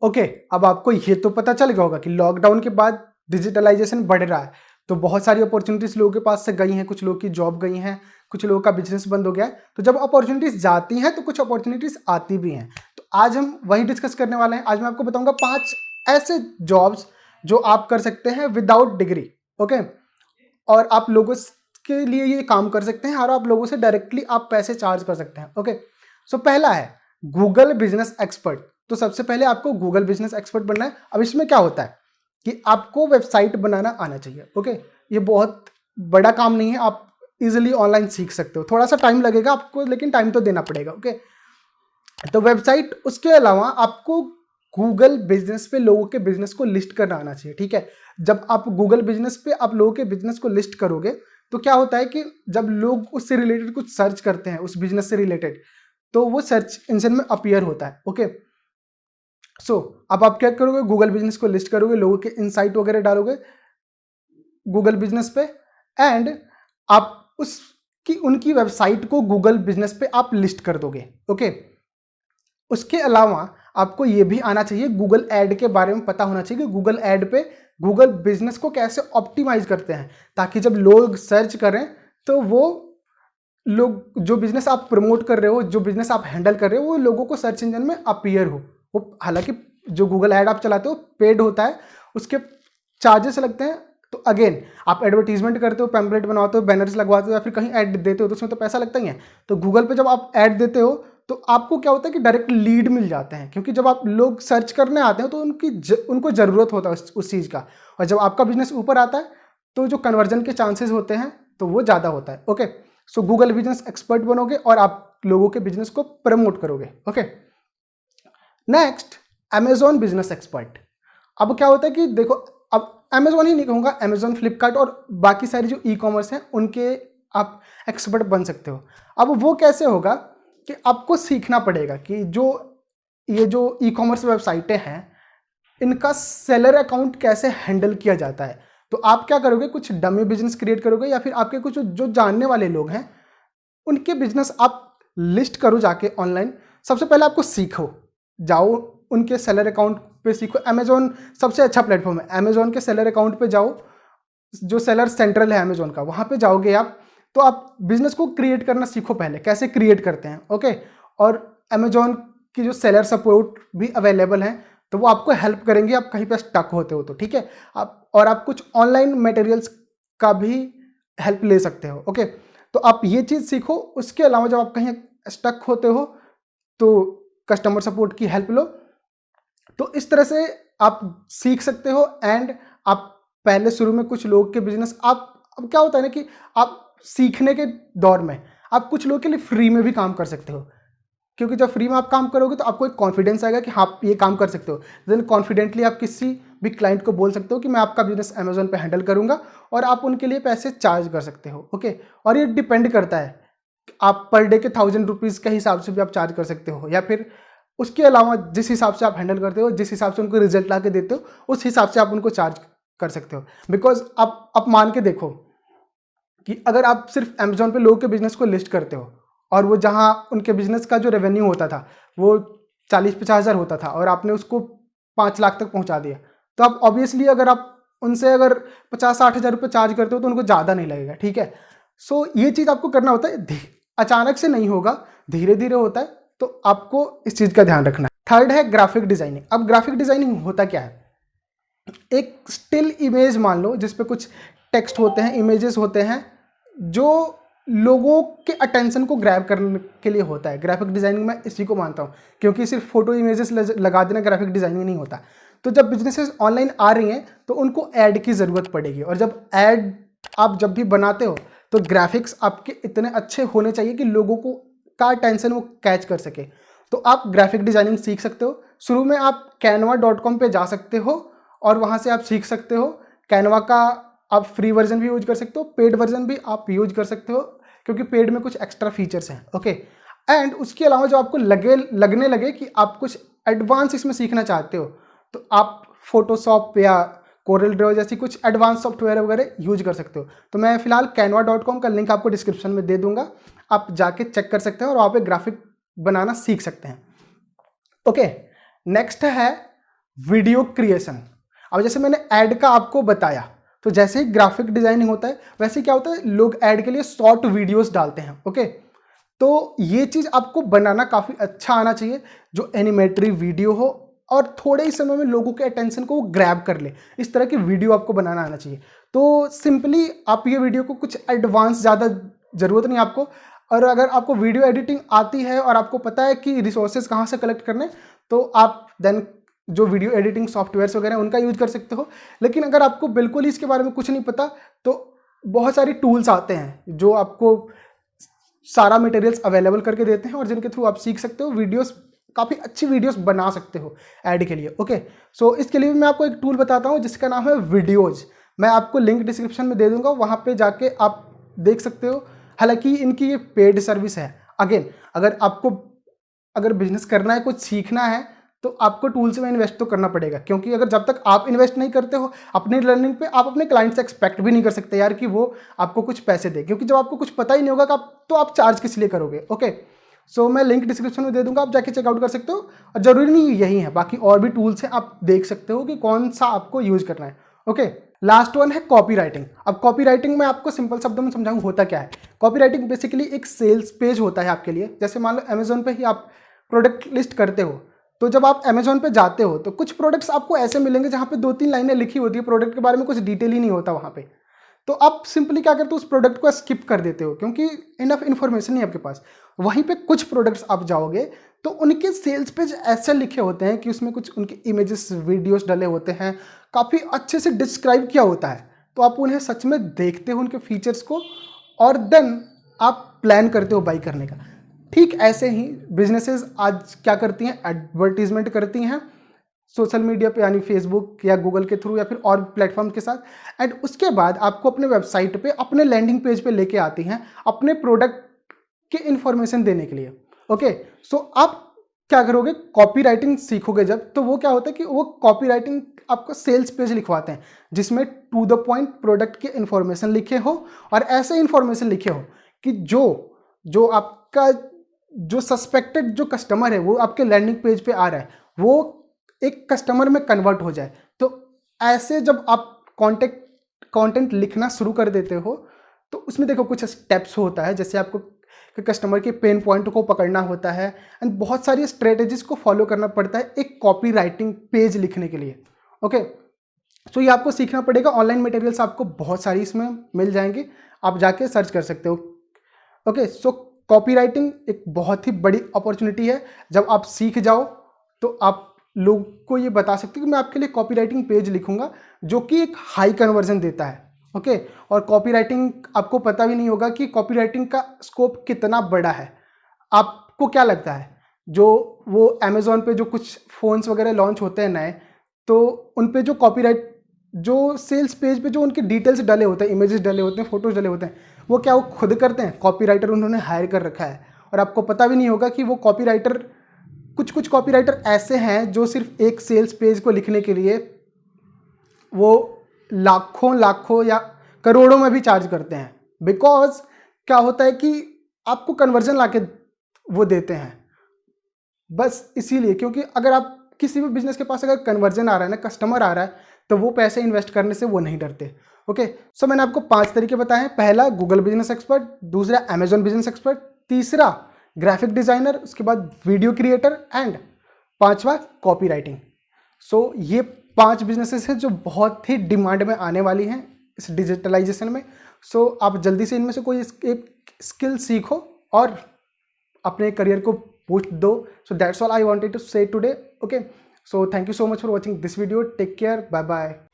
Okay, अब आपको ये तो पता चल गया होगा कि लॉकडाउन के बाद डिजिटलाइजेशन बढ़ रहा है, तो बहुत सारी अपॉर्चुनिटीज लोगों के पास से गई हैं, कुछ लोग की जॉब गई हैं, कुछ लोगों का बिजनेस बंद हो गया है। तो जब अपॉर्चुनिटीज जाती हैं तो कुछ अपॉर्चुनिटीज आती भी हैं। तो आज हम वही डिस्कस करने वाले हैं। आज मैं आपको बताऊंगा 5 ऐसे जॉब्स जो आप कर सकते हैं विदाउट डिग्री। ओके, और आप लोगों के लिए ये काम कर सकते हैं और आप लोगों से डायरेक्टली आप पैसे चार्ज कर सकते हैं। ओके, सो पहला है गूगल बिजनेस एक्सपर्ट। तो सबसे पहले आपको गूगल बिजनेस एक्सपर्ट बनना है। अब इसमें क्या होता है कि आपको वेबसाइट बनाना आना चाहिए। ओके, ये बहुत बड़ा काम नहीं है, आप इजीली ऑनलाइन सीख सकते हो। थोड़ा सा टाइम लगेगा आपको, लेकिन टाइम तो देना पड़ेगा। ओके, तो वेबसाइट, उसके अलावा आपको गूगल बिजनेस पे लोगों के बिजनेस को लिस्ट करना आना चाहिए। ठीक है, जब आप गूगल बिजनेस पे आप लोगों के बिजनेस को लिस्ट करोगे तो क्या होता है कि जब लोग उससे रिलेटेड कुछ सर्च करते हैं, उस बिजनेस से रिलेटेड, तो वो सर्च इंजन में अपीयर होता है। ओके, सो अब आप क्या करोगे, गूगल बिजनेस को लिस्ट करोगे, लोगों के इनसाइट वगैरह डालोगे गूगल बिजनेस पे, एंड आप उसकी उनकी वेबसाइट को गूगल बिजनेस पे आप लिस्ट कर दोगे। ओके, उसके अलावा आपको ये भी आना चाहिए, गूगल ऐड के बारे में पता होना चाहिए कि गूगल ऐड पे गूगल बिजनेस को कैसे ऑप्टिमाइज करते हैं, ताकि जब लोग सर्च करें तो वो लोग, जो बिजनेस आप प्रमोट कर रहे हो, जो बिजनेस आप हैंडल कर रहे हो, वो लोगों को सर्च इंजन में अपीयर हो। वो हालांकि जो गूगल ऐड आप चलाते हो पेड होता है, उसके चार्जेस लगते हैं। तो अगेन, आप एडवर्टीजमेंट करते हो, पैम्पलेट बनवाते हो, बैनर्स लगवाते हो या फिर कहीं ऐड देते हो, तो उसमें तो पैसा लगता ही है। तो गूगल पे जब आप ऐड देते हो तो आपको क्या होता है कि डायरेक्ट लीड मिल जाते हैं, क्योंकि जब आप लोग सर्च करने आते हैं तो उनको ज़रूरत होता है उस चीज़ का, और जब आपका बिजनेस ऊपर आता है तो जो कन्वर्जन के चांसेस होते हैं तो वो ज़्यादा होता है। ओके, सो गूगल बिजनेस एक्सपर्ट बनोगे और आप लोगों के बिजनेस को प्रमोट करोगे। Okay, next, Amazon business expert. अब क्या होता है कि देखो, अब अमेजॉन ही नहीं कहूँगा, अमेजॉन, फ्लिपकार्ट और बाकी सारी जो ई कॉमर्स हैं उनके आप एक्सपर्ट बन सकते हो। अब वो कैसे होगा कि आपको सीखना पड़ेगा कि ये जो ई कॉमर्स वेबसाइटें हैं इनका सेलर अकाउंट कैसे हैंडल किया जाता है। तो आप क्या करोगे, कुछ डमी बिजनेस क्रिएट करोगे या फिर आपके कुछ जो जानने वाले लोग हैं उनके बिजनेस आप लिस्ट करो जाके ऑनलाइन। सबसे पहले आपको सीखो, जाओ उनके सेलर अकाउंट पे सीखो। अमेजॉन सबसे अच्छा प्लेटफॉर्म है, अमेजॉन के सेलर अकाउंट पे जाओ, जो सेलर सेंट्रल है अमेजॉन का, वहाँ पे जाओगे आप, तो आप बिजनेस को क्रिएट करना सीखो पहले, कैसे क्रिएट करते हैं। ओके, और अमेजॉन की जो सेलर सपोर्ट भी अवेलेबल है, तो वो आपको हेल्प करेंगे आप कहीं पे स्टक होते हो तो। ठीक है, आप कुछ ऑनलाइन मटेरियल्स का भी हेल्प ले सकते हो। ओके, तो आप ये चीज़ सीखो। उसके अलावा जब आप कहीं स्टक होते हो तो कस्टमर सपोर्ट की हेल्प लो। तो इस तरह से आप सीख सकते हो, एंड आप पहले शुरू में कुछ लोग के बिजनेस अब क्या होता है ना कि आप सीखने के दौर में आप कुछ लोगों के लिए फ्री में भी काम कर सकते हो, क्योंकि जब फ्री में आप काम करोगे तो आपको एक कॉन्फिडेंस आएगा कि आप ये काम कर सकते हो। देन कॉन्फिडेंटली आप किसी भी क्लाइंट को बोल सकते हो कि मैं आपका बिजनेस अमेजोन पे हैंडल करूंगा, और आप उनके लिए पैसे चार्ज कर सकते हो। ओके, और ये डिपेंड करता है, आप पर डे के 1000 रुपीज़ के हिसाब से भी आप चार्ज कर सकते हो, या फिर उसके अलावा जिस हिसाब से आप हैंडल करते हो, जिस हिसाब से उनको रिजल्ट ला के देते हो, उस हिसाब से आप उनको चार्ज कर सकते हो। बिकॉज आप मान के देखो कि अगर आप सिर्फ अमेजोन पे लोगों के बिजनेस को लिस्ट करते हो और वो जहाँ उनके बिजनेस का जो रेवेन्यू होता था वो 40-50 हज़ार होता था और आपने उसको 5 लाख तक पहुँचा दिया, तो आप ऑब्वियसली अगर आप उनसे अगर 50-60 हज़ार रुपये चार्ज करते हो तो उनको ज़्यादा नहीं लगेगा। ठीक है, सो ये चीज़ आपको करना होता है, अचानक से नहीं होगा, धीरे धीरे होता है, तो आपको इस चीज़ का ध्यान रखना है। थर्ड है ग्राफिक डिजाइनिंग। अब ग्राफिक डिजाइनिंग होता क्या है, एक स्टिल इमेज मान लो जिसपे कुछ टेक्स्ट होते हैं, इमेजेस होते हैं, जो लोगों के अटेंशन को ग्रैब करने के लिए होता है। ग्राफिक डिजाइनिंग में इसी को मानता हूँ, क्योंकि सिर्फ फोटो इमेजेस लगा देना ग्राफिक डिजाइनिंग नहीं होता। तो जब बिजनेसेस ऑनलाइन आ रही हैं तो उनको ऐड की ज़रूरत पड़ेगी, और जब ऐड आप जब भी बनाते हो तो ग्राफिक्स आपके इतने अच्छे होने चाहिए कि लोगों को का अटेंशन वो कैच कर सके। तो आप ग्राफिक डिजाइनिंग सीख सकते हो। शुरू में आप canva.com पे जा सकते हो और वहाँ से आप सीख सकते हो। कैनवा का आप फ्री वर्जन भी यूज कर सकते हो, पेड वर्जन भी आप यूज कर सकते हो, क्योंकि पेड में कुछ एक्स्ट्रा फीचर्स हैं। ओके, एंड उसके अलावा जो आपको लगने लगे कि आप कुछ एडवांस इसमें सीखना चाहते हो, तो आप फोटोशॉप या कोरल ड्रॉ जैसी कुछ एडवांस सॉफ्टवेयर वगैरह यूज कर सकते हो। तो मैं फिलहाल canva.com का लिंक आपको डिस्क्रिप्शन में दे दूंगा, आप जाके चेक कर सकते हैं और वहाँ पे ग्राफिक बनाना सीख सकते हैं। ओके, नेक्स्ट है वीडियो क्रिएशन। अब जैसे मैंने ऐड का आपको बताया, तो जैसे ही ग्राफिक डिजाइनिंग होता है वैसे क्या होता है, लोग ऐड के लिए शॉर्ट वीडियोस डालते हैं। ओके, तो ये चीज़ आपको बनाना काफ़ी अच्छा आना चाहिए, जो एनिमेटरी वीडियो हो और थोड़े ही समय में लोगों के अटेंशन को वो ग्रैब कर ले, इस तरह की वीडियो आपको बनाना आना चाहिए। तो सिंपली आप ये वीडियो को कुछ एडवांस ज़्यादा ज़रूरत नहीं आपको, और अगर आपको वीडियो एडिटिंग आती है और आपको पता है कि रिसोर्सेज कहाँ से कलेक्ट करने, तो आप देन जो वीडियो एडिटिंग सॉफ्टवेयर्स वगैरह उनका यूज कर सकते हो। लेकिन अगर आपको बिल्कुल ही इसके बारे में कुछ नहीं पता, तो बहुत सारी टूल्स आते हैं जो आपको सारा मटेरियल्स अवेलेबल करके देते हैं और जिनके थ्रू आप सीख सकते हो, वीडियोस काफ़ी अच्छी वीडियोस बना सकते हो ऐड के लिए। ओके, सो इसके लिए मैं आपको एक टूल बताता हूँ जिसका नाम है वीडियोज। मैं आपको लिंक डिस्क्रिप्शन में दे दूंगा, वहाँ पे जाके आप देख सकते हो। हालांकि इनकी ये पेड सर्विस है। अगेन, अगर बिजनेस करना है, कुछ सीखना है, तो आपको टूल्स में इन्वेस्ट तो करना पड़ेगा, क्योंकि अगर जब तक आप इन्वेस्ट नहीं करते हो अपनी लर्निंग पे, आप अपने क्लाइंट से एक्सपेक्ट भी नहीं कर सकते यार कि वो आपको कुछ पैसे दे, क्योंकि जब आपको कुछ पता ही नहीं होगा तो आप चार्ज किस लिए करोगे। ओके, सो मैं लिंक डिस्क्रिप्शन में दे दूंगा, आप जाके चेकआउट कर सकते हो। और जरूरी नहीं यही है, बाकी और भी टूल्स हैं, आप देख सकते हो कि कौन सा आपको यूज करना है। ओके, लास्ट वन है कॉपी राइटिंग। अब कॉपी राइटिंग में आपको सिंपल शब्दों में समझाऊं होता क्या है। कॉपी राइटिंग बेसिकली एक सेल्स पेज होता है आपके लिए। जैसे मान लो अमेजोन पे ही आप प्रोडक्ट लिस्ट करते हो, तो जब आप अमेजोन पे जाते हो तो कुछ प्रोडक्ट्स आपको ऐसे मिलेंगे जहाँ पे 2-3 लाइनें लिखी होती है, प्रोडक्ट के बारे में कुछ डिटेल ही नहीं होता वहाँ पे। तो आप सिंपली क्या करते हो, उस प्रोडक्ट को स्किप कर देते हो, क्योंकि इनफ इन्फॉर्मेशन नहीं आपके पास। वहीं पे कुछ प्रोडक्ट्स आप जाओगे तो उनके सेल्स पेज ऐसे लिखे होते हैं कि उसमें कुछ उनके इमेजेस वीडियोस डले होते हैं, काफ़ी अच्छे से डिस्क्राइब किया होता है। तो आप उन्हें सच में देखते हो, उनके फीचर्स को, और देन आप प्लान करते हो बाई करने का। ठीक ऐसे ही बिजनेसेस आज क्या करती हैं, एडवर्टीजमेंट करती हैं सोशल मीडिया पे, यानी फेसबुक या गूगल के थ्रू या फिर और प्लेटफॉर्म के साथ। एंड उसके बाद आपको अपने वेबसाइट पे, अपने लैंडिंग पेज पे लेके आती हैं अपने प्रोडक्ट के इंफॉर्मेशन देने के लिए। ओके, सो आप क्या करोगे, कॉपी राइटिंग सीखोगे जब, तो वो क्या होता है कि वो कॉपी राइटिंग आपको सेल्स पेज लिखवाते हैं जिसमें टू द पॉइंट प्रोडक्ट के इंफॉर्मेशन लिखे हो, और ऐसे इंफॉर्मेशन लिखे हो कि जो आपका जो सस्पेक्टेड जो कस्टमर है वो आपके लैंडिंग पेज पे आ रहा है, वो एक कस्टमर में कन्वर्ट हो जाए। तो ऐसे जब आप कंटेंट लिखना शुरू कर देते हो, तो उसमें देखो कुछ स्टेप्स होता है, जैसे आपको कस्टमर के पेन पॉइंट को पकड़ना होता है, एंड बहुत सारी स्ट्रेटेजीज को फॉलो करना पड़ता है एक कॉपी राइटिंग पेज लिखने के लिए। ओके, सो ये आपको सीखना पड़ेगा। ऑनलाइन मटेरियल्स आपको बहुत सारी इसमें मिल जाएंगे, आप जाके सर्च कर सकते हो। ओके, सो कॉपी राइटिंग एक बहुत ही बड़ी अपॉर्चुनिटी है। जब आप सीख जाओ तो आप लोग को ये बता सकते हो कि मैं आपके लिए कॉपी राइटिंग पेज लिखूंगा जो कि एक हाई कन्वर्जन देता है। ओके, और कॉपी राइटिंग आपको पता भी नहीं होगा कि कॉपी राइटिंग का स्कोप कितना बड़ा है। आपको क्या लगता है, जो वो अमेजोन पे जो कुछ फोन्स वगैरह लॉन्च होते हैं नए, तो उन पे जो कॉपीराइट, जो सेल्स पेज पे जो उनके डिटेल्स डले होते हैं, इमेजेस डले होते हैं, फोटोज डले होते हैं, वो क्या वो खुद करते हैं? कॉपीराइटर उन्होंने हायर कर रखा है। और आपको पता भी नहीं होगा कि वो कॉपीराइटर, कुछ कॉपीराइटर ऐसे हैं जो सिर्फ एक सेल्स पेज को लिखने के लिए वो लाखों या करोड़ों में भी चार्ज करते हैं। बिकॉज क्या होता है कि आपको कन्वर्जन लाके वो देते हैं, बस इसीलिए। क्योंकि अगर आप किसी भी बिजनेस के पास अगर कन्वर्जन आ रहा है ना, कस्टमर आ रहा है, तो वो पैसे इन्वेस्ट करने से वो नहीं डरते। ओके, सो मैंने आपको 5 तरीके बताए हैं। पहला गूगल बिजनेस एक्सपर्ट, दूसरा अमेजोन बिजनेस एक्सपर्ट, तीसरा ग्राफिक डिजाइनर, उसके बाद वीडियो क्रिएटर, एंड 5वां कॉपी राइटिंग। सो ये 5 बिजनेसेस हैं जो बहुत ही डिमांड में आने वाली हैं इस डिजिटलाइजेशन में। सो आप जल्दी से इनमें से कोई एक स्किल सीखो और अपने करियर को boost दो. So that's all I wanted to say today. Okay, so thank you so much for watching this video. Take care. Bye bye.